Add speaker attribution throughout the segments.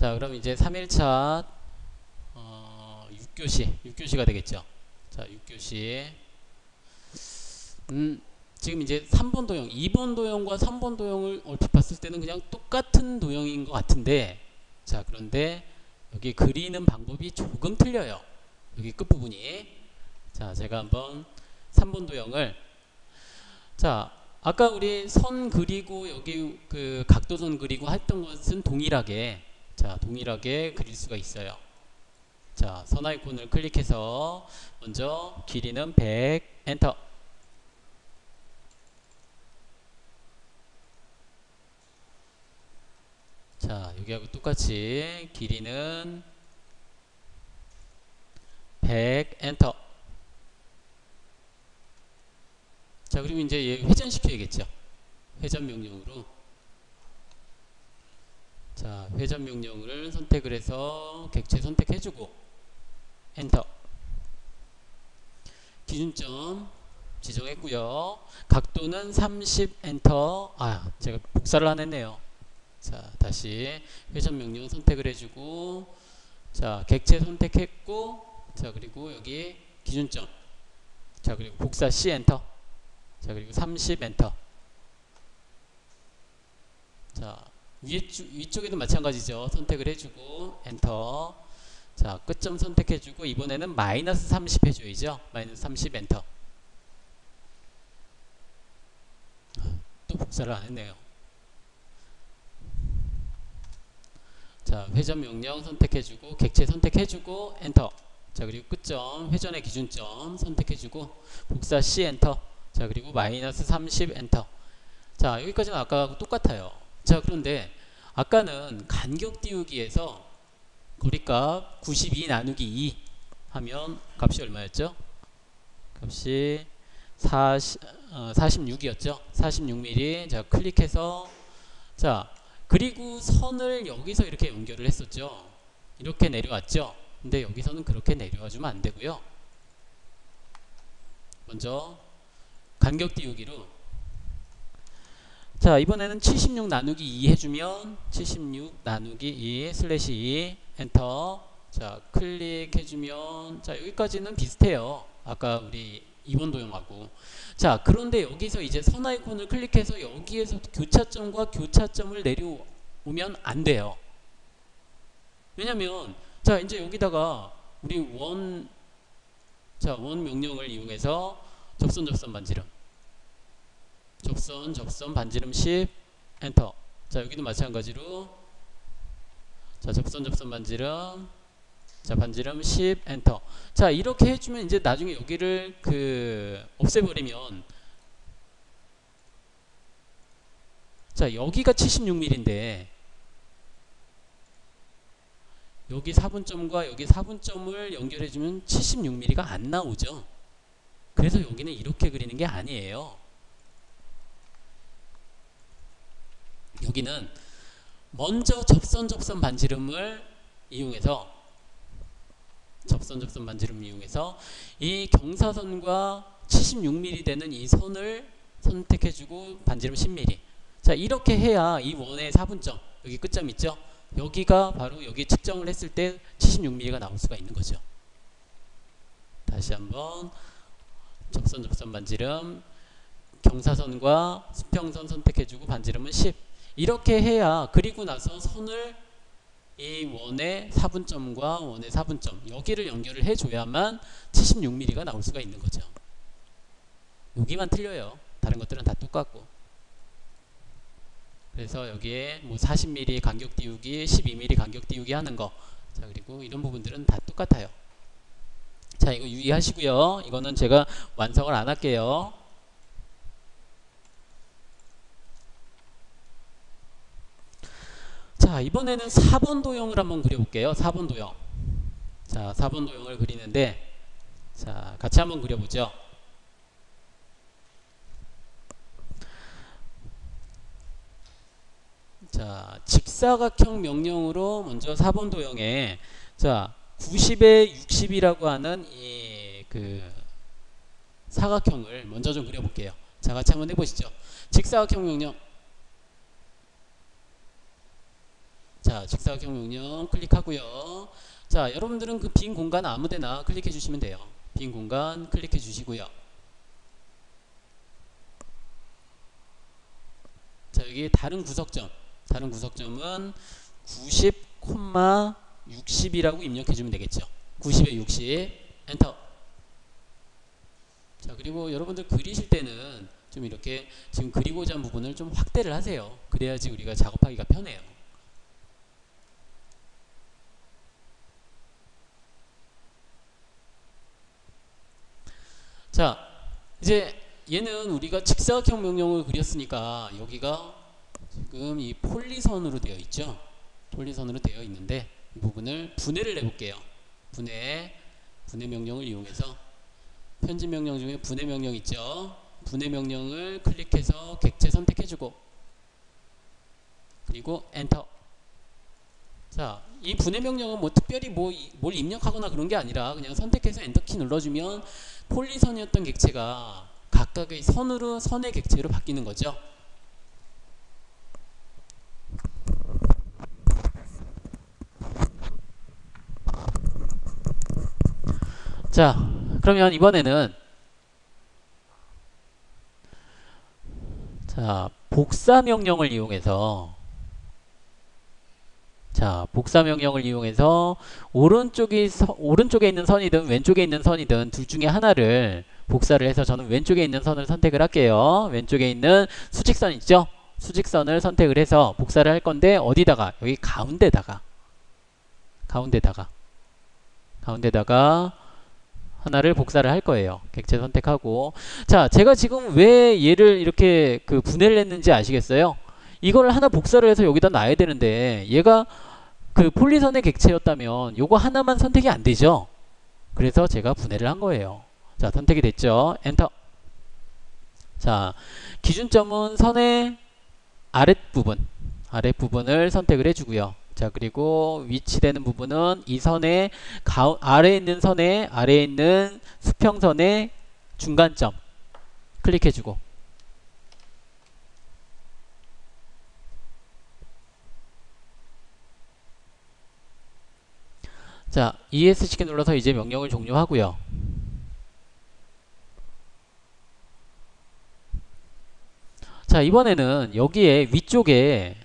Speaker 1: 자, 그럼 이제 3일차 6교시가 되겠죠. 자, 6교시. 지금 이제 3번 도형, 2번 도형과 3번 도형을 얼핏 봤을 때는 그냥 똑같은 도형인 것 같은데, 자, 그런데 여기 그리는 방법이 조금 틀려요. 여기 끝부분이. 자, 제가 한번 3번 도형을, 자, 아까 우리 선 그리고 여기 그 각도선 그리고 했던 것은 동일하게, 자, 동일하게 그릴 수가 있어요. 자, 선 아이콘을 클릭해서 먼저 길이는 100, 엔터. 자, 여기하고 똑같이 길이는 100, 엔터. 자, 그리고 이제 얘 회전시켜야겠죠. 회전 명령으로. 자, 회전 명령을 선택을 해서 객체 선택해주고 엔터. 기준점 지정했고요. 각도는 30, 엔터. 아, 제가 복사를 안 했네요. 자, 다시 회전 명령 선택을 해주고, 자, 객체 선택했고, 자, 그리고 여기 기준점. 자, 그리고 복사 C 엔터. 자, 그리고 30 엔터. 자, 위쪽에도 마찬가지죠. 선택을 해주고 엔터. 자, 끝점 선택해주고 이번에는 마이너스 30 해줘야죠. 마이너스 30 엔터. 또 복사를 안 했네요. 자, 회전 명령 선택해주고 객체 선택해주고 엔터. 자, 그리고 끝점 회전의 기준점 선택해주고 복사 C 엔터. 자, 그리고 마이너스 30 엔터. 자, 여기까지는 아까하고 똑같아요. 자, 그런데 아까는 간격 띄우기에서 거리값 92 나누기 2 하면 값이 얼마였죠? 값이 46이었죠. 46mm. 자, 클릭해서, 자, 그리고 선을 여기서 이렇게 연결을 했었죠. 이렇게 내려왔죠. 근데 여기서는 그렇게 내려와 주면 안 되고요. 먼저 간격 띄우기로, 자, 이번에는 76 나누기 2 해주면 76 나누기 2 슬래시 2 엔터. 자, 클릭해주면, 자, 여기까지는 비슷해요. 아까 우리 2번 도형하고. 자, 그런데 여기서 이제 선 아이콘을 클릭해서 여기에서 교차점과 교차점을 내려오면 안 돼요. 왜냐면, 자, 이제 여기다가 우리 원 명령을 이용해서 접선 반지름. 접선 반지름 10 엔터. 자, 여기도 마찬가지로, 자, 접선 반지름, 자, 반지름 10 엔터. 자, 이렇게 해주면 이제 나중에 여기를 없애버리면, 자, 여기가 76mm인데 여기 4분점과 여기 4분점을 연결해주면 76mm가 안 나오죠. 그래서 여기는 이렇게 그리는 게 아니에요. 여기는 먼저 접선 반지름을 이용해서, 접선 반지름을 이용해서 이 경사선과 76mm 되는 이 선을 선택해주고 반지름 10mm. 자, 이렇게 해야 이 원의 4분점, 여기 끝점 있죠? 여기가 바로 여기 측정을 했을 때 76mm가 나올 수가 있는 거죠. 다시 한번 접선 반지름, 경사선과 수평선 선택해주고 반지름은 10. 이렇게 해야, 그리고 나서 선을 이 원의 4분점과 원의 4분점 여기를 연결을 해줘야만 76mm가 나올 수가 있는 거죠. 여기만 틀려요. 다른 것들은 다 똑같고. 그래서 여기에 뭐 40mm 간격 띄우기, 12mm 간격 띄우기 하는 거, 자, 그리고 이런 부분들은 다 똑같아요. 자, 이거 유의하시고요. 이거는 제가 완성을 안 할게요. 자, 이번에는 4번 도형을 한번 그려볼게요. 4번 도형. 자, 4번 도형을 그리는데, 자, 같이 한번 그려보죠. 자, 직사각형 명령으로 먼저 4번 도형에, 자, 90에 60이라고 하는 사각형을 먼저 좀 그려볼게요. 자, 같이 한번 해보시죠. 직사각형 명령. 자, 직사각형 명령 클릭하고요. 자, 여러분들은 그 빈 공간 아무데나 클릭해 주시면 돼요. 빈 공간 클릭해 주시고요. 자, 여기 다른 구석점. 다른 구석점은 90,60이라고 입력해 주면 되겠죠. 90에 60 엔터. 자, 그리고 여러분들 그리실 때는 좀 이렇게 지금 그리고자 한 부분을 좀 확대를 하세요. 그래야지 우리가 작업하기가 편해요. 자, 이제 얘는 우리가 직사각형 명령을 그렸으니까 여기가 지금 이 폴리선으로 되어 있죠. 폴리선으로 되어 있는데 이 부분을 분해를 해볼게요. 분해 명령을 이용해서 편집 명령 중에 분해 명령 있죠. 분해 명령을 클릭해서 객체 선택해주고 그리고 엔터. 자, 이 분해 명령은 뭐 특별히 뭘 입력하거나 그런 게 아니라 그냥 선택해서 엔터키 눌러주면 폴리선이었던 객체가 각각의 선의 객체로 바뀌는 거죠. 자, 그러면 이번에는 자, 복사 명령을 이용해서 오른쪽에 있는 선이든 왼쪽에 있는 선이든 둘 중에 하나를 복사를 해서 저는 왼쪽에 있는 선을 선택을 할게요. 왼쪽에 있는 수직선 있죠? 수직선을 선택을 해서 복사를 할 건데 어디다가? 여기 가운데다가 하나를 복사를 할 거예요. 객체 선택하고. 자, 제가 지금 왜 얘를 이렇게 그 분해를 했는지 아시겠어요? 이걸 하나 복사를 해서 여기다 놔야 되는데 얘가 그 폴리선의 객체였다면 요거 하나만 선택이 안 되죠. 그래서 제가 분해를 한 거예요. 자, 선택이 됐죠. 엔터. 자, 기준점은 선의 아랫부분을 선택을 해주고요. 자, 그리고 위치되는 부분은 이 선의 아래에 있는 수평선의 중간점 클릭해주고. 자, ESC 키 눌러서 이제 명령을 종료하고요. 자, 이번에는 여기에 위쪽에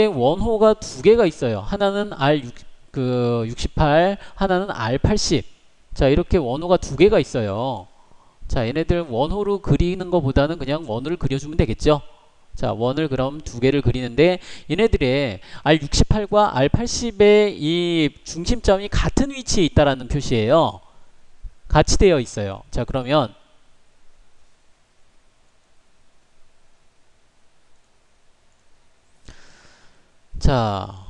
Speaker 1: 원호가 두 개가 있어요. 하나는 R68, 하나는 R80. 자, 이렇게 원호가 두 개가 있어요. 자, 얘네들 원호로 그리는 것보다는 그냥 원을 그려주면 되겠죠. 자, 원을 그럼 두 개를 그리는데 얘네들의 R68과 R80의 이 중심점이 같은 위치에 있다라는 표시예요. 같이 되어 있어요. 자, 그러면 자,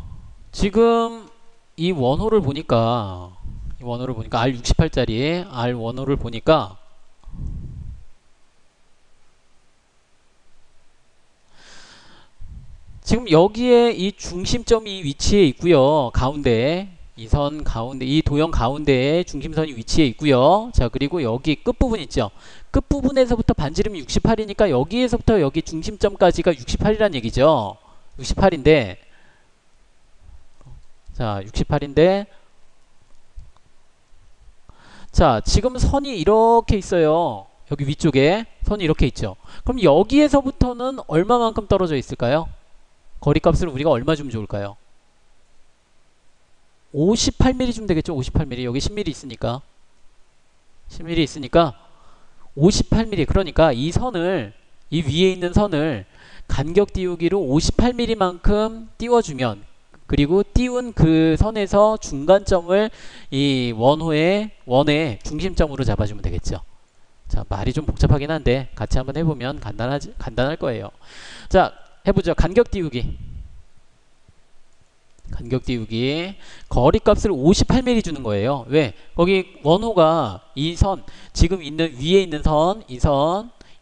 Speaker 1: 지금 이 원호를 보니까 R68짜리 R 원호를 보니까 지금 여기에 이 중심점이 위치해 있고요. 가운데 이 선 가운데 이 도형 가운데에 중심선이 위치해 있고요. 자, 그리고 여기 끝부분 있죠. 끝부분에서부터 반지름이 68이니까 여기에서부터 여기 중심점까지가 68이란 얘기죠. 68인데 자, 68인데 자, 지금 선이 이렇게 있어요. 여기 위쪽에 선이 이렇게 있죠. 그럼 여기에서부터는 얼마만큼 떨어져 있을까요? 거리값을 우리가 얼마 주면 좋을까요? 58mm 주면 되겠죠. 58mm. 여기 10mm 있으니까 58mm. 그러니까 이 위에 있는 선을 간격 띄우기로 58mm만큼 띄워주면, 그리고 띄운 그 선에서 중간점을 이 원의 중심점으로 잡아주면 되겠죠. 자, 말이 좀 복잡하긴 한데 같이 한번 해보면 간단할 거예요. 자, 해보죠. 간격 띄우기. 거리값을 58mm 주는 거예요. 왜? 거기 원호가 지금 위에 있는 이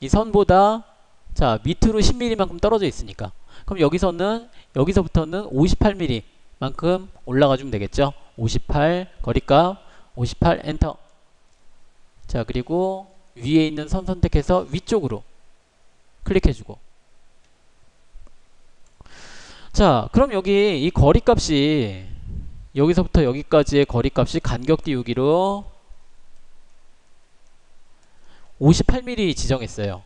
Speaker 1: 선보다 자, 밑으로 10mm만큼 떨어져 있으니까. 그럼 여기서부터는 58mm만큼 올라가 주면 되겠죠. 58 거리값 58 엔터. 자, 그리고 위에 있는 선 선택해서 위쪽으로 클릭해주고. 자, 그럼 여기 이 거리값이 여기서부터 여기까지의 거리값이 간격 띄우기로 58mm 지정했어요.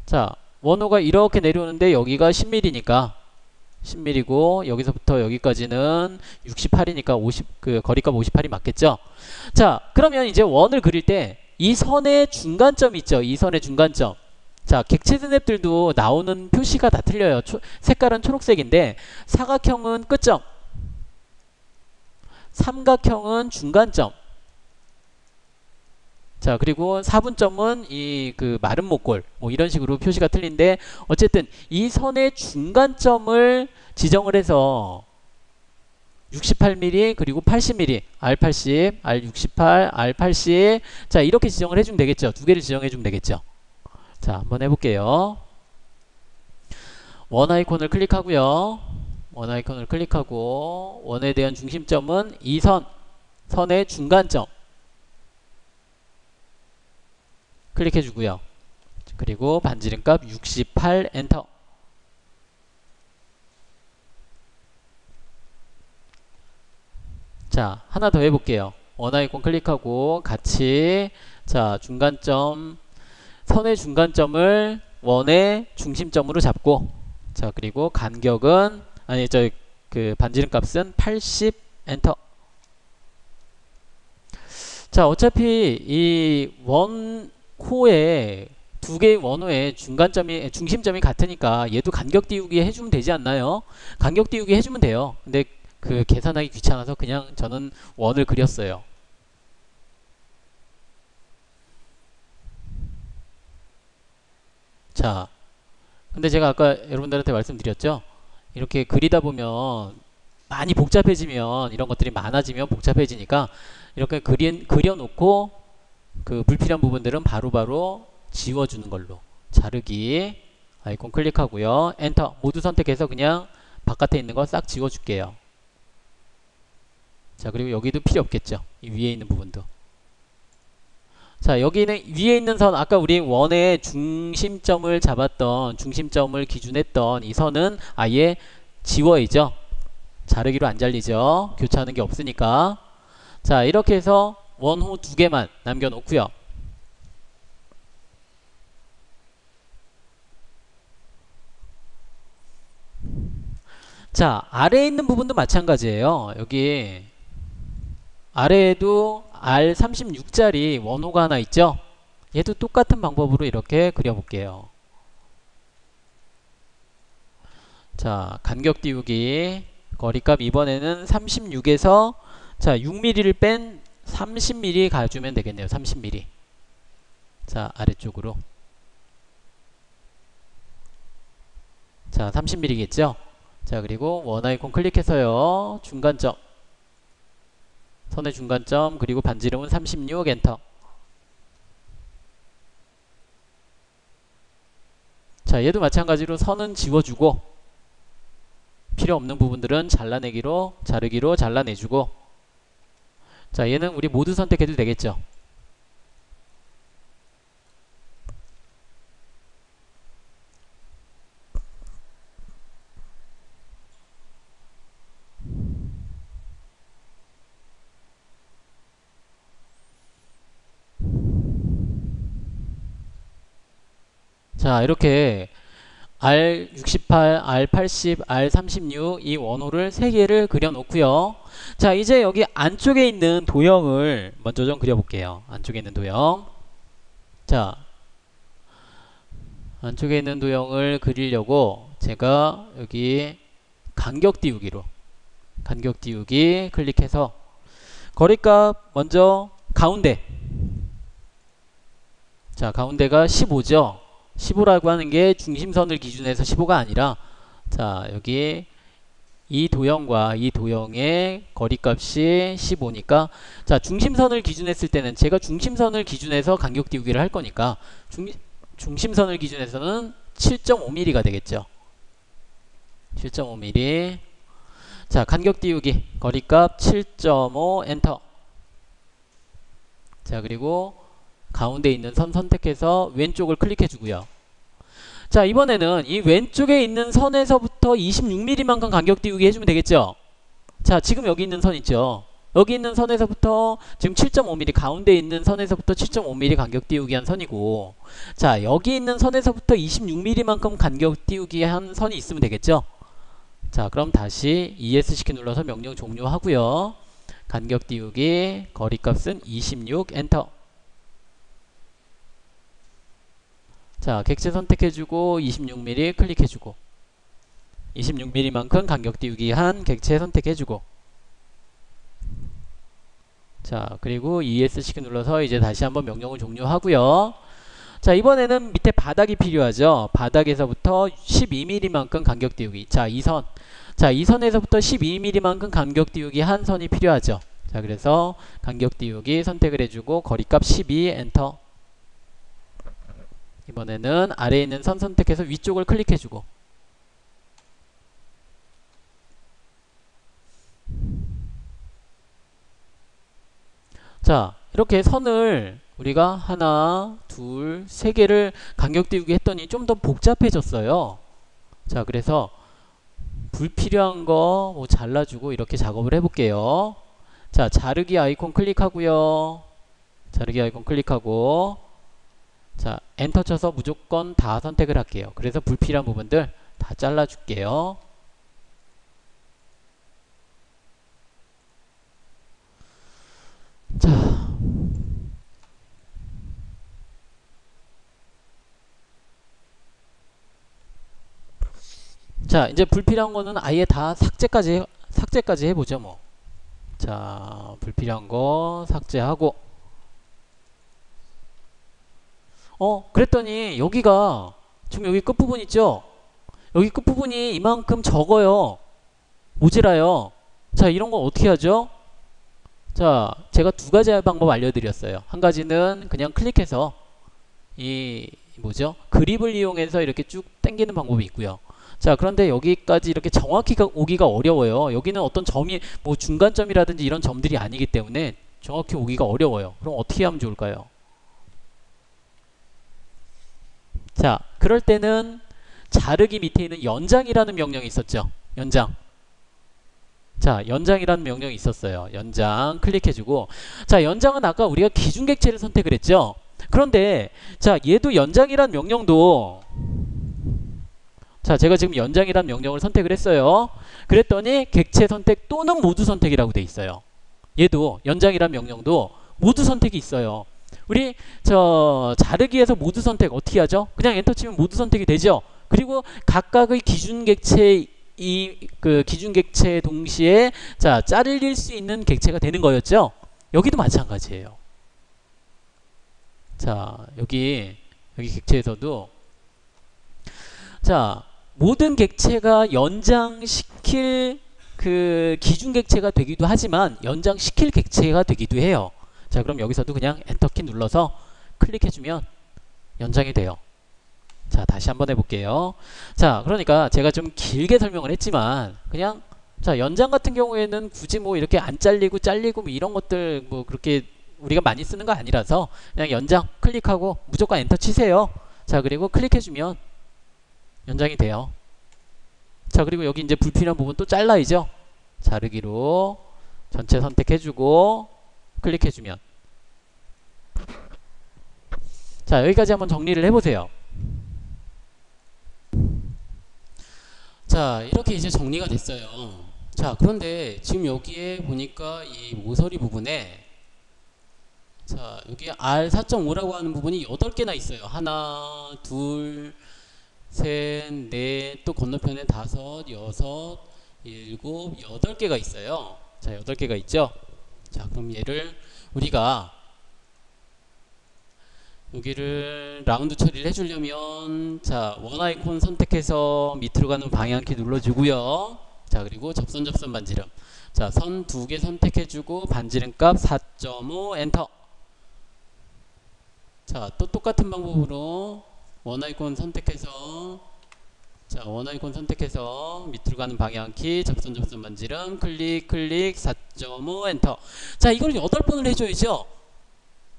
Speaker 1: 자, 원호가 이렇게 내려오는데 여기가 10mm니까 10mm고 여기서부터 여기까지는 68이니까 50, 거리값 58이 맞겠죠? 자, 그러면 이제 원을 그릴 때 이 선의 중간점이 있죠. 이 선의 중간점. 자, 객체 스냅들도 나오는 표시가 다 틀려요. 색깔은 초록색인데 사각형은 끝점, 삼각형은 중간점. 자, 그리고 사분점은 이 마른 목골 뭐 이런 식으로 표시가 틀린데 어쨌든 이 선의 중간점을 지정을 해서 68mm 그리고 80mm R80, R68, R80 자 이렇게 지정을 해주면 되겠죠. 두 개를 지정해 주면 되겠죠. 자, 한번 해볼게요. 원 아이콘을 클릭하고요. 원 아이콘을 클릭하고 원에 대한 중심점은 이 선의 중간점 클릭해 주고요. 그리고 반지름값 68 엔터. 자, 하나 더 해볼게요. 원 아이콘 클릭하고 같이 자 중간점 선의 중간점을 원의 중심점으로 잡고 자 그리고 간격은 아니 반지름 값은 80 엔터. 자, 어차피 이 원호에 두 개의 원호의 중심점이 같으니까 얘도 간격 띄우기 해주면 되지 않나요? 간격 띄우기 해주면 돼요. 근데 계산하기 귀찮아서 그냥 저는 원을 그렸어요. 자, 근데 제가 아까 여러분들한테 말씀드렸죠? 이렇게 그리다 보면 많이 복잡해지면 이런 것들이 많아지면 복잡해지니까 이렇게 그려놓고 불필요한 부분들은 바로바로 지워주는 걸로. 자르기 아이콘 클릭하고요. 엔터 모두 선택해서 그냥 바깥에 있는 거 싹 지워줄게요. 자, 그리고 여기도 필요 없겠죠. 이 위에 있는 부분도. 자, 여기는 위에 있는 선 아까 우리 원의 중심점을 잡았던 중심점을 기준했던 이 선은 아예 지워야죠. 자르기로 안 잘리죠. 교차하는 게 없으니까. 자, 이렇게 해서 원호 두 개만 남겨놓고요. 자, 아래에 있는 부분도 마찬가지예요. 여기 아래에도 R36짜리 원호가 하나 있죠. 얘도 똑같은 방법으로 이렇게 그려볼게요. 자, 간격 띄우기 거리값 이번에는 36에서 자 6mm를 뺀 30mm 가주면 되겠네요. 30mm. 자, 아래쪽으로. 자, 30mm겠죠. 자, 그리고 원 아이콘 클릭해서요. 중간점 선의 중간점 그리고 반지름은 36 엔터. 자, 얘도 마찬가지로 선은 지워주고 필요 없는 부분들은 자르기로 잘라내주고 자, 얘는 우리 모두 선택해도 되겠죠. 자, 이렇게 R68, R80, R36 이 원호를 3개를 그려놓고요. 자, 이제 여기 안쪽에 있는 도형을 먼저 좀 그려볼게요. 안쪽에 있는 도형. 자, 안쪽에 있는 도형을 그리려고 제가 여기 간격 띄우기 클릭해서 거리값 먼저 가운데. 자, 가운데가 15죠. 15라고 하는 게 중심선을 기준해서 15가 아니라 자, 여기 이 도형과 이 도형의 거리값이 15니까 자, 중심선을 기준했을 때는 제가 중심선을 기준해서 간격 띄우기를 할 거니까 중심선을 기준해서는 7.5mm가 되겠죠. 7.5mm. 자, 간격 띄우기 거리값 7.5 엔터. 자, 그리고 가운데 있는 선 선택해서 왼쪽을 클릭해 주고요. 자, 이번에는 이 왼쪽에 있는 선에서부터 여기서부터 26mm만큼 간격 띄우기 해주면 되겠죠. 자, 지금 여기 있는 선 있죠. 여기 있는 선에서부터 지금 7.5mm 가운데 있는 선에서부터 7.5mm 간격 띄우기 한 선이고, 자, 여기 있는 선에서부터 26mm만큼 간격 띄우기 한 선이 있으면 되겠죠. 자, 그럼 다시 ESC 키 눌러서 명령 종료하고요. 간격 띄우기 거리값은 26 엔터. 자, 객체 선택해주고 26mm 클릭해주고 26mm만큼 간격 띄우기 한 객체 선택해주고, 자, 그리고 ESC 키 눌러서 이제 다시 한번 명령을 종료하고요. 자, 이번에는 밑에 바닥이 필요하죠. 바닥에서부터 12mm만큼 간격 띄우기. 자, 이 선. 자, 이 선에서부터 12mm만큼 간격 띄우기 한 선이 필요하죠. 자, 그래서 간격 띄우기 선택을 해주고 거리값 12 엔터. 이번에는 아래에 있는 선 선택해서 위쪽을 클릭해주고, 자, 이렇게 선을 우리가 하나, 둘, 세 개를 간격 띄우기 했더니 좀 더 복잡해졌어요. 자, 그래서 불필요한 거 뭐 잘라주고 이렇게 작업을 해볼게요. 자, 자르기 아이콘 클릭하고요. 자르기 아이콘 클릭하고, 자, 엔터 쳐서 무조건 다 선택을 할게요. 그래서 불필요한 부분들 다 잘라줄게요. 자, 이제 불필요한 거는 아예 다 삭제까지 해보죠, 뭐. 자, 불필요한 거 삭제하고, 그랬더니 여기가 지금 여기 끝부분 있죠? 여기 끝부분이 이만큼 적어요. 모자라요. 자, 이런 거 어떻게 하죠? 자, 제가 두 가지 방법 알려드렸어요. 한 가지는 그냥 클릭해서 이 뭐죠? 그립을 이용해서 이렇게 쭉 당기는 방법이 있고요. 자, 그런데 여기까지 이렇게 정확히 오기가 어려워요. 여기는 어떤 점이 뭐 중간점이라든지 이런 점들이 아니기 때문에 정확히 오기가 어려워요. 그럼 어떻게 하면 좋을까요? 자, 그럴 때는 자르기 밑에 있는 연장이라는 명령이 있었죠. 연장. 자, 연장이라는 명령이 있었어요. 연장 클릭해주고, 자, 연장은 아까 우리가 기준객체를 선택을 했죠. 그런데 자, 얘도 연장이라는 명령도, 자, 제가 지금 연장이라는 명령을 선택을 했어요. 그랬더니 객체 선택 또는 모두 선택이라고 돼 있어요. 얘도 연장이라는 명령도 모두 선택이 있어요. 우리 자르기에서 모두 선택 어떻게 하죠? 그냥 엔터 치면 모두 선택이 되죠. 그리고 각각의 기준객체 그 기준객체 동시에 자, 자를 수 있는 객체가 되는 거였죠. 여기도 마찬가지예요. 자, 여기 객체에서도 자, 모든 객체가 연장시킬 그 기준객체가 되기도 하지만 연장시킬 객체가 되기도 해요. 자, 그럼 여기서도 그냥 엔터키 눌러서 클릭해주면 연장이 돼요. 자, 다시 한번 해볼게요. 자, 그러니까 제가 좀 길게 설명을 했지만 그냥 자, 연장 같은 경우에는 굳이 뭐 이렇게 안 잘리고 뭐 이런 것들 뭐 그렇게 우리가 많이 쓰는 거 아니라서 그냥 연장 클릭하고 무조건 엔터 치세요. 자, 그리고 클릭해주면 연장이 돼요. 자, 그리고 여기 이제 불필요한 부분 또 잘라야죠. 자르기로 전체 선택해주고 클릭해주면, 자, 여기까지 한번 정리를 해보세요. 자, 이렇게 이제 정리가 됐어요. 자, 그런데 지금 여기에 보니까 이 모서리 부분에 자, 여기 R4.5라고 하는 부분이 8개나 있어요. 하나, 둘, 셋, 넷, 또 건너편에 5, 6, 7, 8개가 있어요. 자, 8개가 있죠. 자, 그럼 얘를 우리가 여기를 라운드 처리를 해주려면 자, 원 아이콘 선택해서 밑으로 가는 방향키 눌러주고요. 자, 그리고 접선 반지름. 자, 선 2개 선택해주고 반지름 값 4.5 엔터. 자, 또 똑같은 방법으로 원 아이콘 선택해서 자, 원 아이콘 선택해서 밑으로 가는 방향키 접선 반지름 클릭 4.5 엔터. 자, 이걸 8번을 해줘야죠.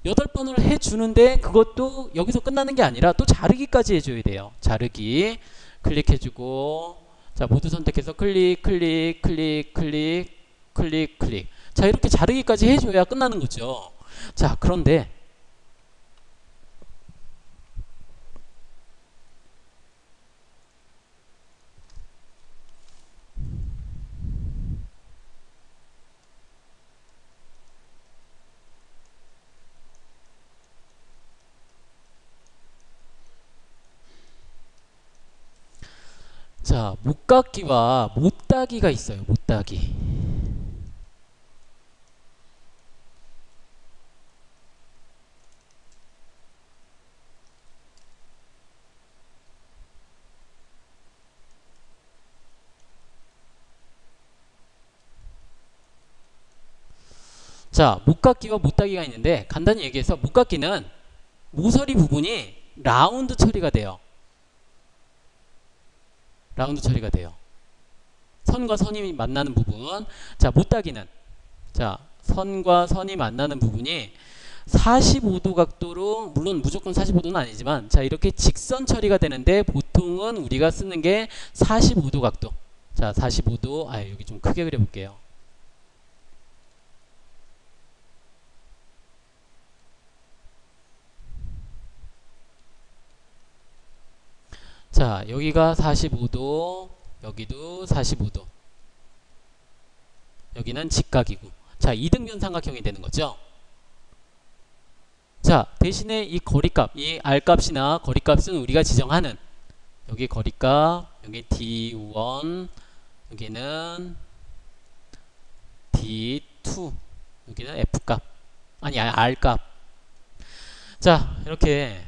Speaker 1: 8번을 해주는데 그것도 여기서 끝나는 게 아니라 또 자르기까지 해줘야 돼요. 자르기 클릭해주고 자, 모두 선택해서 클릭, 클릭, 클릭, 클릭, 클릭, 클릭. 자, 이렇게 자르기까지 해줘야 끝나는 거죠. 자, 그런데 자, 못깎기와 못따기가 있어요. 못따기. 자, 못깎기와 못따기가 있는데 간단히 얘기해서 못깎기는 모서리 부분이 라운드 처리가 돼요. 라운드 처리가 돼요. 선과 선이 만나는 부분. 자, 못따기는 자, 선과 선이 만나는 부분이 45도 각도로, 물론 무조건 45도는 아니지만, 자, 이렇게 직선 처리가 되는데 보통은 우리가 쓰는 게 45도 각도. 자, 45도. 아, 여기 좀 크게 그려볼게요. 자, 여기가 45도, 여기도 45도. 여기는 직각이고. 자, 이등변 삼각형이 되는 거죠. 자, 대신에 이 거리값, 이 R값이나 거리값은 우리가 지정하는, 여기 거리값, 여기 D1, 여기는 D2, 여기는 F값, 아니 R값. 자, 이렇게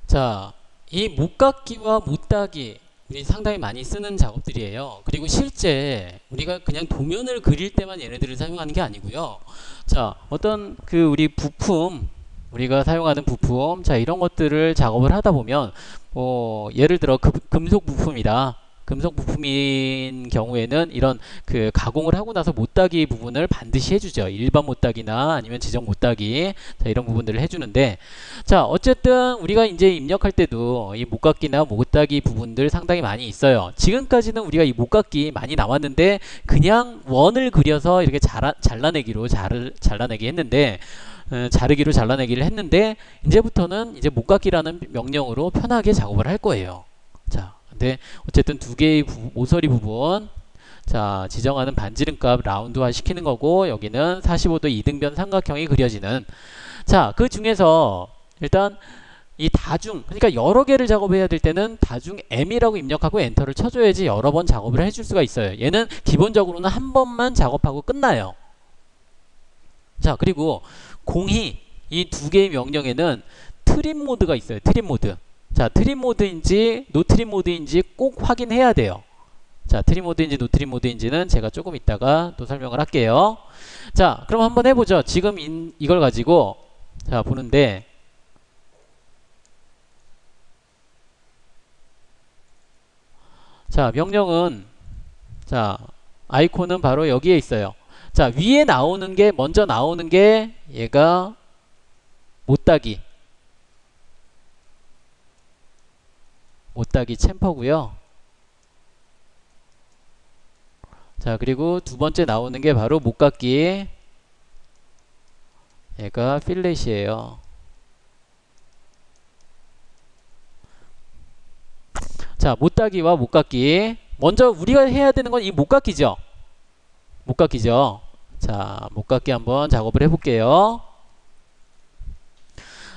Speaker 1: 자, 이 못깎기와 못따기 우리 상당히 많이 쓰는 작업들이에요. 그리고 실제 우리가 그냥 도면을 그릴 때만 얘네들을 사용하는 게 아니고요. 자, 어떤 그 우리 부품, 우리가 사용하는 부품, 자, 이런 것들을 작업을 하다 보면 예를 들어 금속 부품이다. 금속 부품인 경우에는 이런 그 가공을 하고 나서 못따기 부분을 반드시 해주죠. 일반 못따기나 아니면 지정 못따기, 자, 이런 부분들을 해주는데, 자, 어쨌든 우리가 이제 입력할 때도 이 못깎기나 못따기 부분들 상당히 많이 있어요. 지금까지는 우리가 이 못깎기 많이 나왔는데 그냥 원을 그려서 이렇게 잘라내기로 잘라내기 했는데, 자르기로 잘라내기를 했는데 이제부터는 이제 못깎기라는 명령으로 편하게 작업을 할 거예요. 자, 근데 어쨌든 두 개의 모서리 부분 자 지정하는 반지름값 라운드화 시키는 거고 여기는 45도 이등변 삼각형이 그려지는 자 그 중에서 일단 이 다중 그러니까 여러 개를 작업해야 될 때는 다중 M이라고 입력하고 엔터를 쳐줘야지 여러 번 작업을 해줄 수가 있어요. 얘는 기본적으로는 한 번만 작업하고 끝나요. 자 그리고 공이 이 두 개의 명령에는 트림 모드가 있어요. 트림 모드. 자 트림 모드인지 노 트림 모드인지 꼭 확인해야 돼요. 자 트림 모드인지 노 트림 모드인지는 제가 조금 이따가 또 설명을 할게요. 자 그럼 한번 해보죠. 지금 이걸 가지고 자 보는데 자 명령은 자 아이콘은 바로 여기에 있어요. 자 위에 나오는 게 먼저 나오는 게 얘가 못따기 챔퍼고요. 자 그리고 두 번째 나오는 게 바로 못깎기 얘가 필렛이에요. 자 못따기와 못깎기 먼저 우리가 해야 되는 건 이 못깎기죠. 못깎기죠. 자 못깎기 한번 작업을 해볼게요.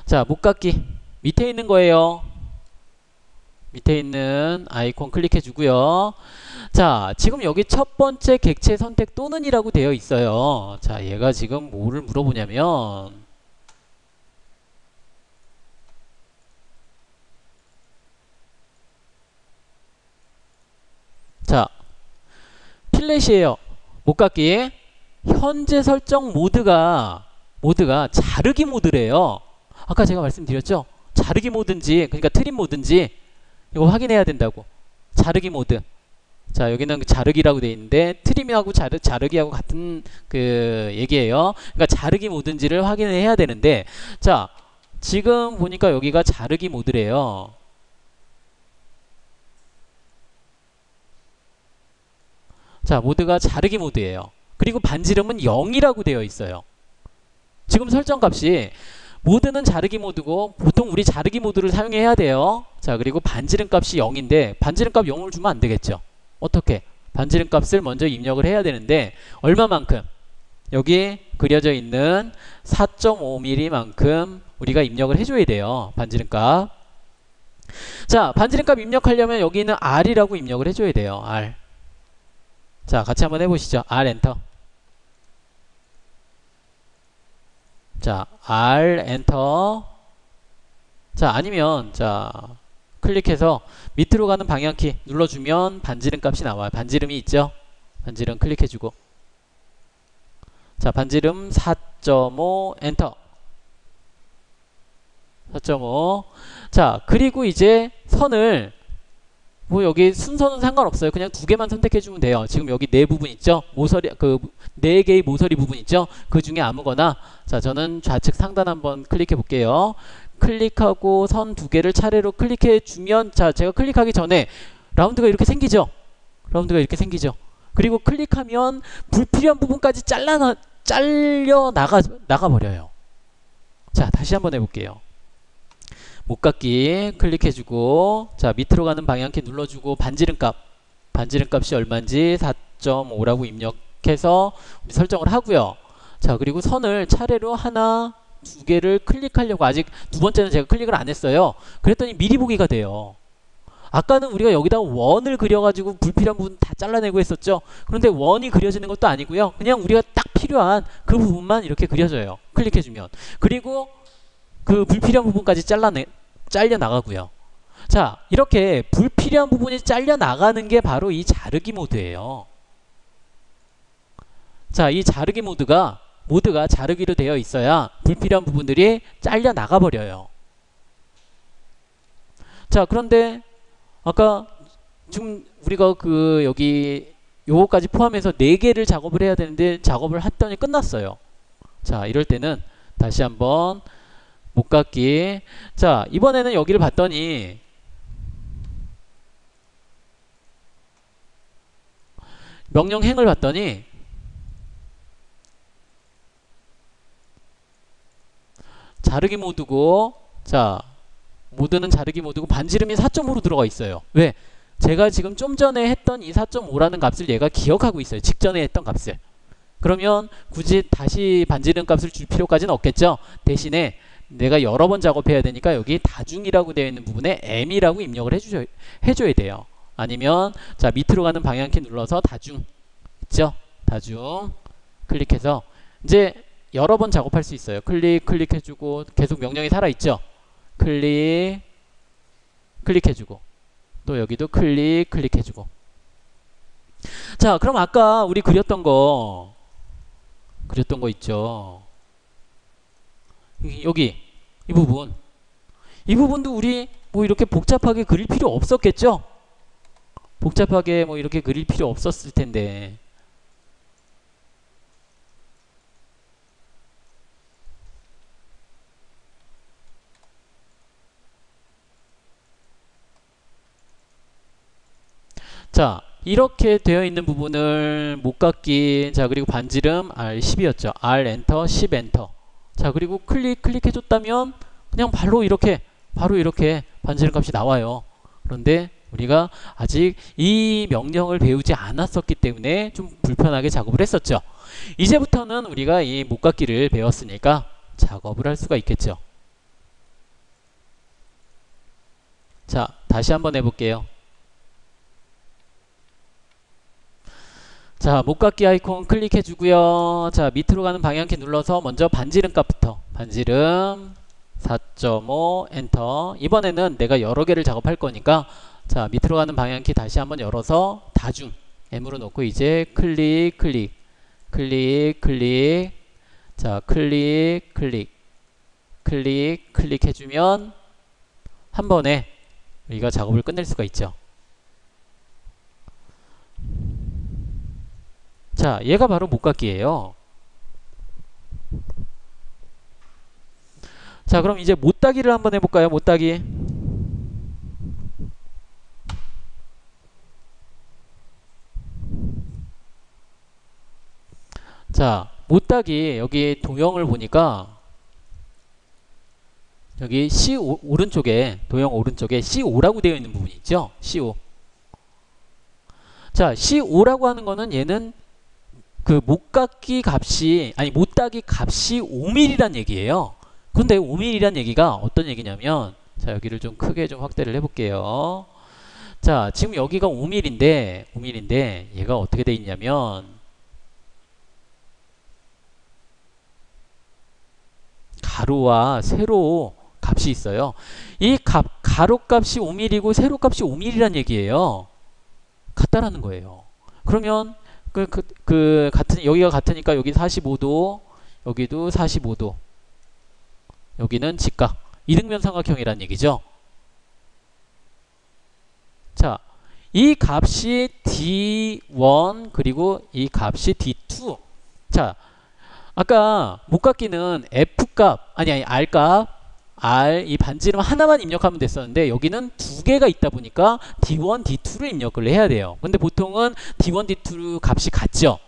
Speaker 1: 자 못깎기 밑에 있는 거예요. 밑에 있는 아이콘 클릭해 주고요. 자 지금 여기 첫 번째 객체 선택 또는 이라고 되어 있어요. 자 얘가 지금 뭐를 물어보냐면 자 필렛이에요. 못깎기 현재 설정 모드가 자르기 모드래요. 아까 제가 말씀드렸죠. 자르기 모드인지 그러니까 트림 모드인지 이거 확인해야 된다고. 자르기 모드. 자 여기는 자르기라고 되어 있는데 트림하고 자르기하고 같은 그 얘기예요. 그러니까 자르기 모드인지를 확인해야 되는데 자 지금 보니까 여기가 자르기 모드래요. 자 모드가 자르기 모드예요. 그리고 반지름은 0이라고 되어 있어요. 지금 설정값이 모드는 자르기 모드고 보통 우리 자르기 모드를 사용해야 돼요. 자 그리고 반지름 값이 0인데 반지름 값 0을 주면 안 되겠죠. 어떻게? 반지름 값을 먼저 입력을 해야 되는데 얼마만큼? 여기 그려져 있는 4.5mm 만큼 우리가 입력을 해줘야 돼요. 반지름 값. 자 반지름 값 입력하려면 여기 있는 R이라고 입력을 해줘야 돼요. R. 자 같이 한번 해보시죠. R 엔터. 자 R 엔터. 자 아니면 자 클릭해서 밑으로 가는 방향키 눌러주면 반지름 값이 나와요. 반지름이 있죠. 반지름 클릭해주고 자 반지름 4.5 엔터. 4.5. 자 그리고 이제 선을 뭐 여기 순서는 상관없어요. 그냥 두 개만 선택해주면 돼요. 지금 여기 네 부분 있죠. 모서리 그 네 개의 모서리 부분 있죠. 그 중에 아무거나 자 저는 좌측 상단 한번 클릭해 볼게요. 클릭하고 선 두 개를 차례로 클릭해 주면 자 제가 클릭하기 전에 라운드가 이렇게 생기죠. 라운드가 이렇게 생기죠. 그리고 클릭하면 불필요한 부분까지 잘려 나가 버려요. 자 다시 한번 해볼게요. 못깎기 클릭해주고 자 밑으로 가는 방향키 눌러주고 반지름 값이 얼마인지 4.5라고 입력해서 우리 설정을 하고요. 자 그리고 선을 차례로 하나 두 개를 클릭하려고 아직 두 번째는 제가 클릭을 안 했어요. 그랬더니 미리 보기가 돼요. 아까는 우리가 여기다가 원을 그려가지고 불필요한 부분 다 잘라내고 했었죠. 그런데 원이 그려지는 것도 아니고요. 그냥 우리가 딱 필요한 그 부분만 이렇게 그려져요. 클릭해주면. 그리고 그 불필요한 부분까지 잘려 나가고요. 자 이렇게 불필요한 부분이 잘려 나가는 게 바로 이 자르기 모드예요. 자 이 자르기 모드가 자르기로 되어 있어야 불필요한 부분들이 잘려 나가 버려요. 자 그런데 아까 지금 우리가 그 여기 요거까지 포함해서 4개를 작업을 해야 되는데 작업을 했더니 끝났어요. 자 이럴 때는 다시 한번 못깎기. 자 이번에는 여기를 봤더니 명령행을 봤더니 자르기 모드고, 자, 모드는 자르기 모드고 반지름이 4.5로 들어가 있어요. 왜? 제가 지금 좀 전에 했던 이 4.5라는 값을 얘가 기억하고 있어요. 직전에 했던 값을. 그러면 굳이 다시 반지름 값을 줄 필요까지는 없겠죠. 대신에 내가 여러 번 작업해야 되니까 여기 다중이라고 되어 있는 부분에 M이라고 입력을 해줘야 돼요. 아니면 자, 밑으로 가는 방향키 눌러서 다중 있죠? 다중 클릭해서 이제 여러 번 작업할 수 있어요. 클릭해주고 계속 명령이 살아있죠? 클릭해주고 또 여기도 클릭해주고. 자, 그럼 아까 우리 그렸던 거 있죠? 여기 이 부분도 우리 뭐 이렇게 복잡하게 그릴 필요 없었겠죠? 복잡하게 뭐 이렇게 그릴 필요 없었을 텐데. 자, 이렇게 되어 있는 부분을 못깎기, 자, 그리고 반지름 R10이었죠. R 엔터, 10 엔터. 자, 그리고 클릭해 줬다면 그냥 바로 이렇게 반지름 값이 나와요. 그런데 우리가 아직 이 명령을 배우지 않았었기 때문에 좀 불편하게 작업을 했었죠. 이제부터는 우리가 이 못깎기를 배웠으니까 작업을 할 수가 있겠죠. 자, 다시 한번 해볼게요. 자, 못깎기 아이콘 클릭해 주고요. 자, 밑으로 가는 방향키 눌러서 먼저 반지름 값부터, 반지름 4.5 엔터. 이번에는 내가 여러 개를 작업할 거니까 자, 밑으로 가는 방향키 다시 한번 열어서 다중 M으로 놓고 이제 클릭 자, 클릭 해주면 한 번에 우리가 작업을 끝낼 수가 있죠. 자, 얘가 바로 못깎기예요. 자, 그럼 이제 못따기를 한번 해볼까요? 못따기. 자, 못따기 여기 도형을 보니까 여기 C5 오른쪽에, 도형 오른쪽에 C5라고 되어 있는 부분이 있죠? C5. 자, C5라고 하는 거는 얘는 그 못깎기 값이, 아니 못따기 값이 5mm란 얘기예요. 그런데 5mm란 얘기가 어떤 얘기냐면, 자, 여기를 좀 크게 좀 확대를 해볼게요. 자, 지금 여기가 5mm인데 얘가 어떻게 돼 있냐면 가로와 세로 값이 있어요. 이 가로 값이 5mm고 세로 값이 5mm란 얘기예요. 같다라는 거예요. 그러면 여기가 같으니까 여기 45도, 여기도 45도. 여기는 직각, 이등변 삼각형이란 얘기죠. 자, 이 값이 D1 그리고 이 값이 D2. 자, 아까 못깎기는 F값, 아니 R값, R 이 반지름 하나만 입력하면 됐었는데 여기는 두 개가 있다 보니까 D1, D2를 입력을 해야 돼요. 근데 보통은 D1, D2 값이 같죠.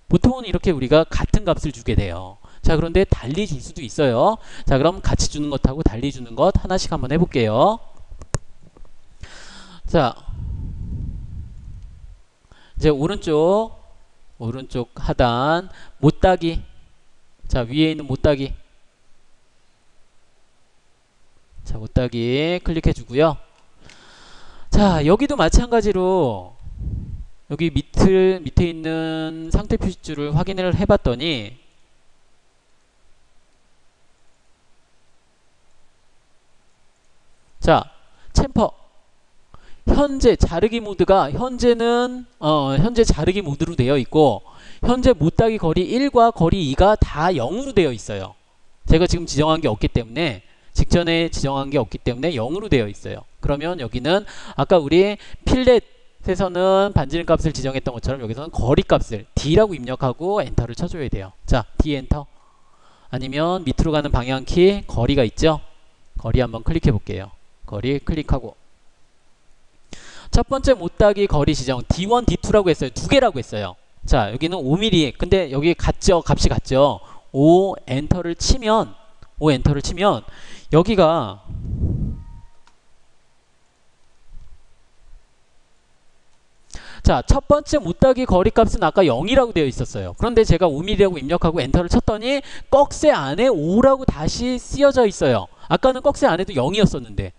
Speaker 1: 보통은 이렇게 우리가 같은 값을 주게 돼요. 자, 그런데 달리 줄 수도 있어요. 자, 그럼 같이 주는 것하고 달리 주는 것 하나씩 한번 해볼게요. 자, 이제 오른쪽 하단 못따기. 자, 위에 있는 못따기. 자, 못따기 클릭해 주고요. 자, 여기도 마찬가지로 여기 밑에 있는 상태 표시줄을 확인을 해봤더니 자, 챔퍼 현재 자르기 모드가 현재 자르기 모드로 되어 있고 현재 못따기 거리 1과 거리 2가 다 0으로 되어 있어요. 제가 지금 지정한 게 없기 때문에 직전에 지정한 게 없기 때문에 0으로 되어 있어요. 그러면 여기는 아까 우리 필렛에서는 반지름 값을 지정했던 것처럼 여기서는 거리 값을 D라고 입력하고 엔터를 쳐줘야 돼요. 자, D 엔터. 아니면 밑으로 가는 방향키 거리가 있죠? 거리 한번 클릭해 볼게요. 거리 클릭하고 첫 번째 못따기 거리 지정 D1, D2라고 했어요. 두 개라고 했어요. 자, 여기는 5mm. 근데 여기 같죠? 값이 같죠? 5 엔터를 치면 O 엔터를 치면 여기가 자, 첫 번째 못따기 거리값은 아까 0이라고 되어 있었어요. 그런데 제가 5mm라고 입력하고 엔터를 쳤더니 꺽쇠 안에 5라고 다시 쓰여져 있어요. 아까는 꺽쇠 안에도 0이었었는데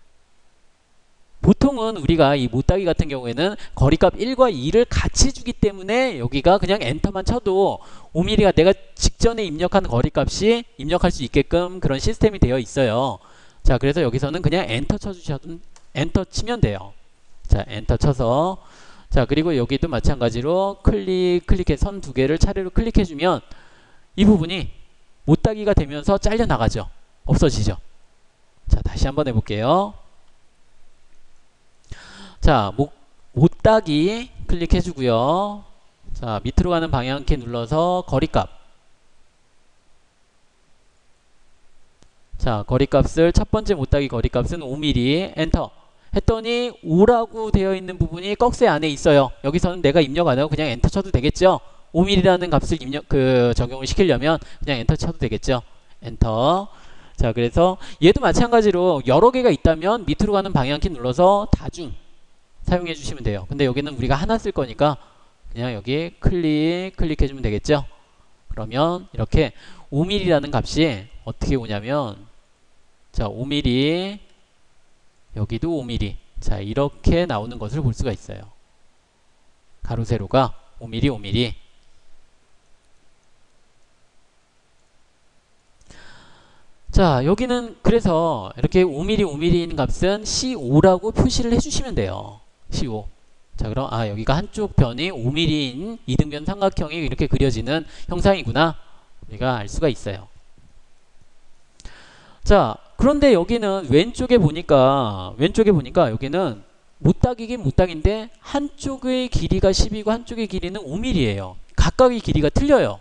Speaker 1: 보통은 우리가 이 못따기 같은 경우에는 거리값 1과 2를 같이 주기 때문에 여기가 그냥 엔터만 쳐도 5mm가 내가 직전에 입력한 거리값이 입력할 수 있게끔 그런 시스템이 되어 있어요. 자, 그래서 여기서는 그냥 엔터 쳐주셔도 엔터 치면 돼요. 자, 엔터 쳐서 자, 그리고 여기도 마찬가지로 클릭해 선 두 개를 차례로 클릭해주면 이 부분이 못따기가 되면서 잘려 나가죠. 없어지죠. 자, 다시 한번 해볼게요. 자, 못따기 클릭해주고요. 자, 밑으로 가는 방향키 눌러서 거리값. 자, 거리값을 첫 번째 못따기 거리값은 5mm 엔터. 했더니 5라고 되어 있는 부분이 꺽쇠 안에 있어요. 여기서는 내가 입력 안 하고 그냥 엔터 쳐도 되겠죠. 5mm라는 값을 적용을 시키려면 그냥 엔터 쳐도 되겠죠. 엔터. 자, 그래서 얘도 마찬가지로 여러 개가 있다면 밑으로 가는 방향키 눌러서 다중 사용해 주시면 돼요. 근데 여기는 우리가 하나 쓸 거니까 그냥 여기 클릭해 주면 되겠죠. 그러면 이렇게 5mm라는 값이 어떻게 오냐면 자, 5mm 여기도 5mm. 자, 이렇게 나오는 것을 볼 수가 있어요. 가로 세로가 5mm, 5mm. 자, 여기는 그래서 이렇게 5mm, 5mm인 값은 C5라고 표시를 해주시면 돼요. C5. 자, 그럼 여기가 한쪽 변이 5mm인 이등변 삼각형이 이렇게 그려지는 형상이구나. 우리가 알 수가 있어요. 자, 그런데 여기는 왼쪽에 보니까 여기는 못따기긴 못따기인데 한쪽의 길이가 10이고 한쪽의 길이는 5mm예요. 각각의 길이가 틀려요.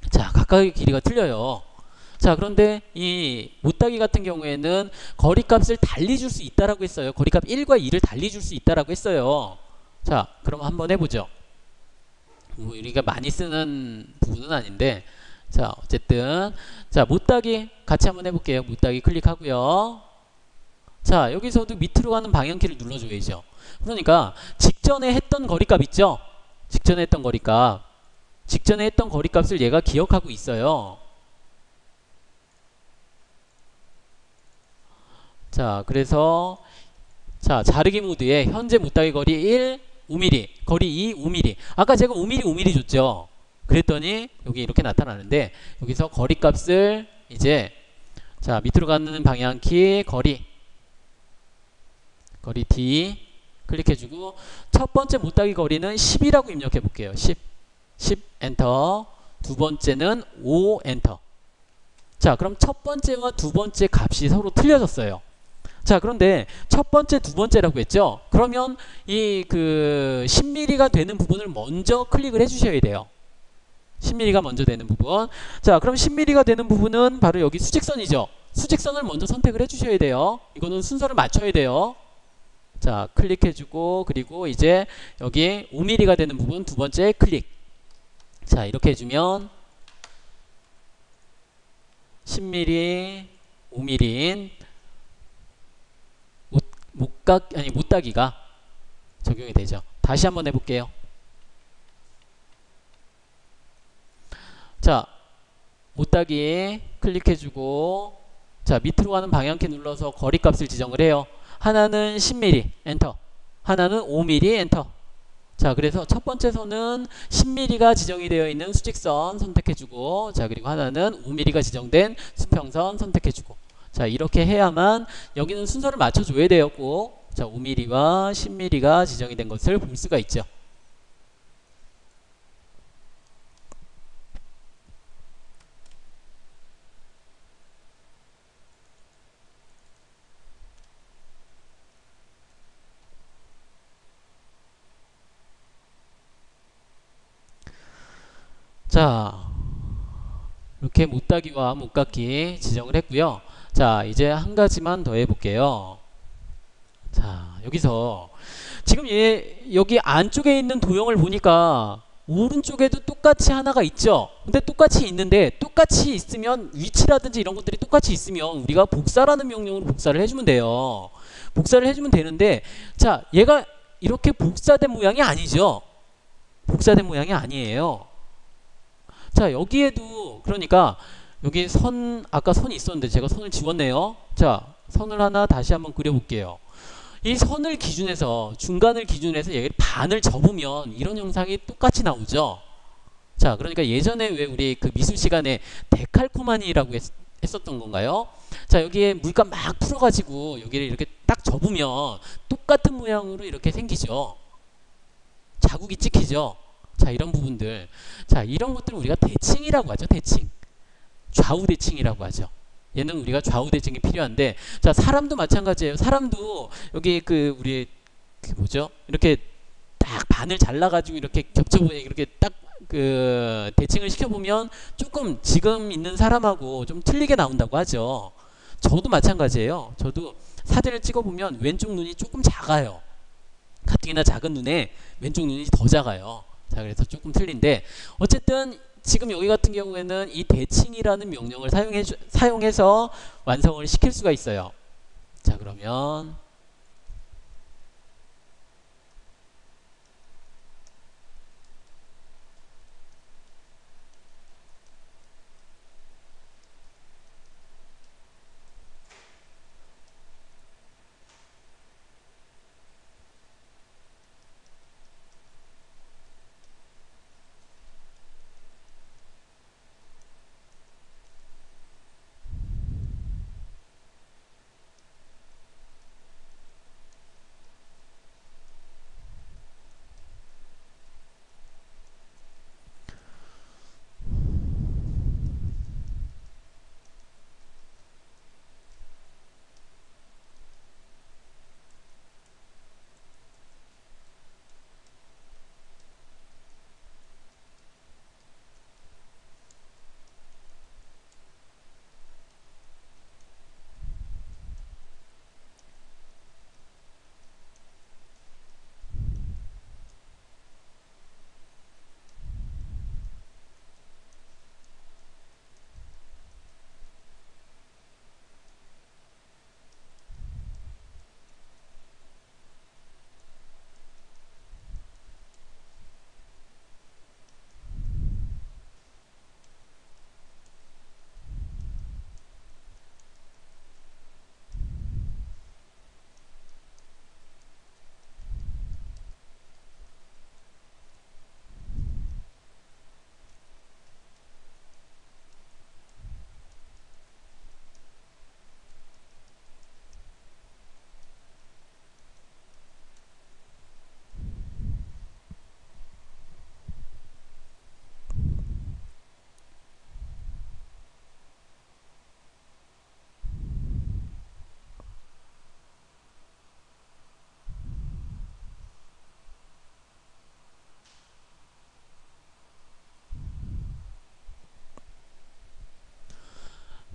Speaker 1: 자, 각각의 길이가 틀려요. 자, 그런데 이 못따기 같은 경우에는 거리값을 달리 줄 수 있다라고 했어요. 거리값 1과 2를 달리 줄 수 있다라고 했어요. 자, 그럼 한번 해보죠. 우리가 많이 쓰는 부분은 아닌데 자, 어쨌든 자, 못따기 같이 한번 해볼게요. 못따기 클릭하고요. 자, 여기서도 밑으로 가는 방향키를 눌러줘야죠. 그러니까 직전에 했던 거리값 있죠? 직전에 했던 거리값을 얘가 기억하고 있어요. 자, 그래서 자, 자르기 모드에 현재 못따기 거리 1 5mm, 거리 2, 5mm. 아까 제가 5mm, 5mm 줬죠. 그랬더니 여기 이렇게 나타나는데 여기서 거리값을 이제 자, 밑으로 가는 방향키 거리 D 클릭해주고 첫 번째 못따기 거리는 10이라고 입력해 볼게요. 10 엔터. 두 번째는 5 엔터. 자, 그럼 첫 번째와 두 번째 값이 서로 틀려졌어요. 자, 그런데 첫 번째, 두 번째라고 했죠? 그러면 이 10mm가 되는 부분을 먼저 클릭을 해주셔야 돼요. 10mm가 먼저 되는 부분. 자, 그럼 10mm가 되는 부분은 바로 여기 수직선이죠? 수직선을 먼저 선택을 해주셔야 돼요. 이거는 순서를 맞춰야 돼요. 자, 클릭해주고, 그리고 이제 여기 5mm가 되는 부분 두 번째 클릭. 자, 이렇게 해주면 10mm, 5mm인 못따기가 적용이 되죠. 다시 한번 해볼게요. 자, 못따기 클릭해주고 자, 밑으로 가는 방향키 눌러서 거리값을 지정을 해요. 하나는 10mm 엔터, 하나는 5mm 엔터. 자, 그래서 첫 번째 선은 10mm가 지정이 되어 있는 수직선 선택해주고 자, 그리고 하나는 5mm가 지정된 수평선 선택해주고 자, 이렇게 해야만 여기는 순서를 맞춰줘야 돼요. 꼭. 자, 5mm와 10mm가 지정이 된 것을 볼 수가 있죠. 자, 이렇게 못따기와 못깎기 지정을 했고요. 자, 이제 한 가지만 더 해볼게요. 자, 여기서 지금 여기 안쪽에 있는 도형을 보니까 오른쪽에도 똑같이 하나가 있죠. 근데 똑같이 있는데 똑같이 있으면 위치라든지 이런 것들이 똑같이 있으면 우리가 복사라는 명령으로 복사를 해주면 돼요. 복사를 해주면 되는데 자 얘가 이렇게 복사된 모양이 아니죠. 복사된 모양이 아니에요. 자 여기에도 그러니까 여기 선 아까 선이 있었는데 제가 선을 지웠네요. 자 선을 하나 다시 한번 그려볼게요. 이 선을 기준해서 중간을 기준해서 얘를 반을 접으면 이런 형상이 똑같이 나오죠. 자 그러니까 예전에 왜 우리 그 미술 시간에 데칼코마니라고 했었던 건가요? 자 여기에 물감 막 풀어가지고 여기를 이렇게 딱 접으면 똑같은 모양으로 이렇게 생기죠. 자국이 찍히죠. 자 이런 부분들 자 이런 것들을 우리가 대칭이라고 하죠. 대칭 좌우 대칭이라고 하죠. 얘는 우리가 좌우 대칭이 필요한데 자 사람도 마찬가지예요. 사람도 여기 그 우리 그 뭐죠? 이렇게 딱 반을 잘라가지고 이렇게 겹쳐보니 이렇게 딱 그 대칭을 시켜보면 조금 지금 있는 사람하고 좀 틀리게 나온다고 하죠. 저도 마찬가지예요. 저도 사진을 찍어보면 왼쪽 눈이 조금 작아요. 가뜩이나 작은 눈에 왼쪽 눈이 더 작아요. 자 그래서 조금 틀린데 어쨌든 지금 여기 같은 경우에는 이 대칭이라는 명령을 사용해서 완성을 시킬 수가 있어요. 자 그러면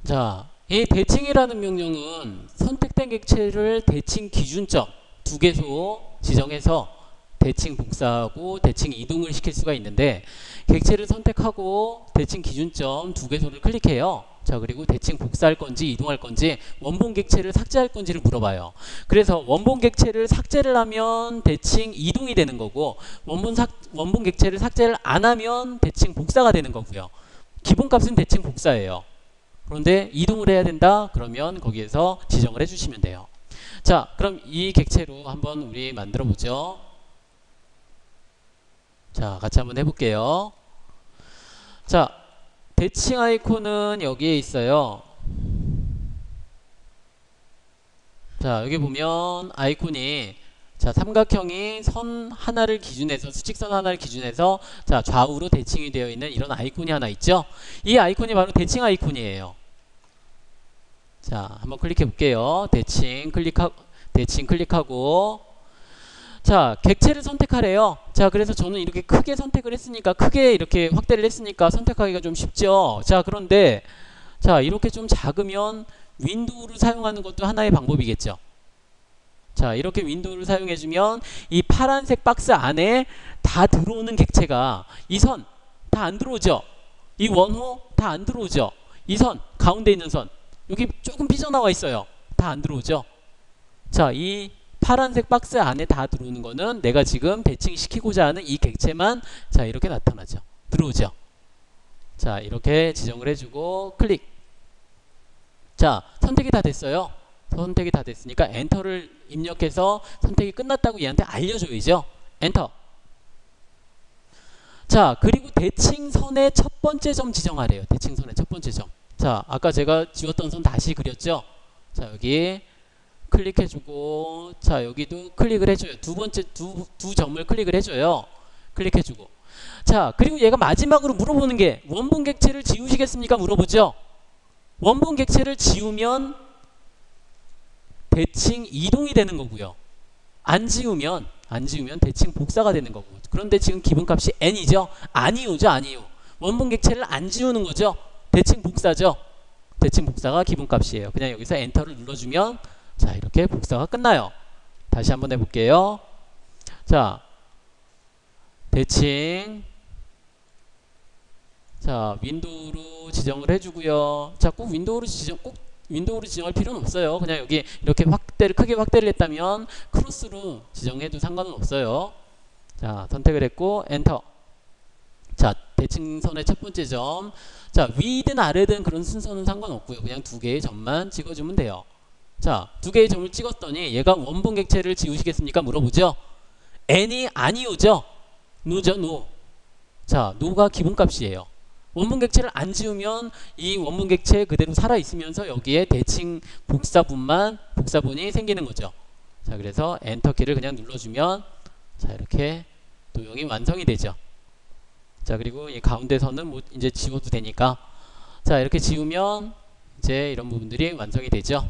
Speaker 1: 자, 이 대칭이라는 명령은 선택된 객체를 대칭 기준점 두 개소 지정해서 대칭 복사하고 대칭 이동을 시킬 수가 있는데 객체를 선택하고 대칭 기준점 두 개소를 클릭해요. 자 그리고 대칭 복사할 건지 이동할 건지 원본 객체를 삭제할 건지를 물어봐요. 그래서 원본 객체를 삭제를 하면 대칭 이동이 되는 거고 원본 객체를 삭제를 안 하면 대칭 복사가 되는 거고요. 기본값은 대칭 복사예요. 그런데 이동을 해야 된다 그러면 거기에서 지정을 해주시면 돼요. 자 그럼 이 객체로 한번 우리 만들어 보죠. 자 같이 한번 해볼게요. 자 대칭 아이콘은 여기에 있어요. 자 여기 보면 아이콘이 자 삼각형이 선 하나를 기준해서 수직선 하나를 기준해서 자 좌우로 대칭이 되어 있는 이런 아이콘이 하나 있죠. 이 아이콘이 바로 대칭 아이콘이에요. 자 한번 클릭해 볼게요. 대칭 클릭하고 자 객체를 선택하래요. 자 그래서 저는 이렇게 크게 선택을 했으니까 크게 이렇게 확대를 했으니까 선택하기가 좀 쉽죠. 자 그런데 자 이렇게 좀 작으면 윈도우를 사용하는 것도 하나의 방법이겠죠. 자, 이렇게 윈도우를 사용해주면 이 파란색 박스 안에 다 들어오는 객체가 이 선 다 안 들어오죠. 이 원호 다 안 들어오죠. 이 선 가운데 있는 선 여기 조금 삐져나와 있어요. 다 안 들어오죠. 자, 이 파란색 박스 안에 다 들어오는 거는 내가 지금 대칭시키고자 하는 이 객체만 자 이렇게 나타나죠. 들어오죠. 자, 이렇게 지정을 해주고 클릭. 자, 선택이 다 됐어요. 선택이 다 됐으니까 엔터를 입력해서 선택이 끝났다고 얘한테 알려줘야죠. 엔터. 자, 그리고 대칭선의 첫 번째 점 지정하래요. 대칭선의 첫 번째 점. 자, 아까 제가 지웠던 선 다시 그렸죠. 자, 여기 클릭해주고, 자, 여기도 클릭을 해줘요. 두 번째 두 점을 클릭을 해줘요. 클릭해주고. 자, 그리고 얘가 마지막으로 물어보는 게 원본 객체를 지우시겠습니까? 물어보죠. 원본 객체를 지우면 대칭 이동이 되는 거고요. 안 지우면 대칭 복사가 되는 거고. 그런데 지금 기본값이 n이죠. 아니오죠, 아니오. 원본 객체를 안 지우는 거죠. 대칭 복사죠. 대칭 복사가 기본값이에요. 그냥 여기서 엔터를 눌러주면 자, 이렇게 복사가 끝나요. 다시 한번 해볼게요. 자, 대칭. 자, 윈도우로 지정을 해주고요. 자, 꼭 윈도우로 지정할 필요는 없어요. 그냥 여기 이렇게 크게 확대를 했다면 크로스로 지정해도 상관은 없어요. 자, 선택을 했고 엔터. 자, 대칭선의 첫 번째 점. 자, 위든 아래든 그런 순서는 상관없고요. 그냥 두 개의 점만 찍어주면 돼요. 자, 두 개의 점을 찍었더니 얘가 원본 객체를 지우시겠습니까? 물어보죠. n이 아니오죠. 노죠, 노. 자, 노가 기본값이에요. 원본 객체를 안 지우면 이 원본 객체 그대로 살아있으면서 여기에 대칭 복사본이 생기는 거죠. 자, 그래서 엔터키를 그냥 눌러주면 자, 이렇게 도형이 완성이 되죠. 자, 그리고 이 가운데 선은 뭐 이제 지워도 되니까 자, 이렇게 지우면 이제 이런 부분들이 완성이 되죠.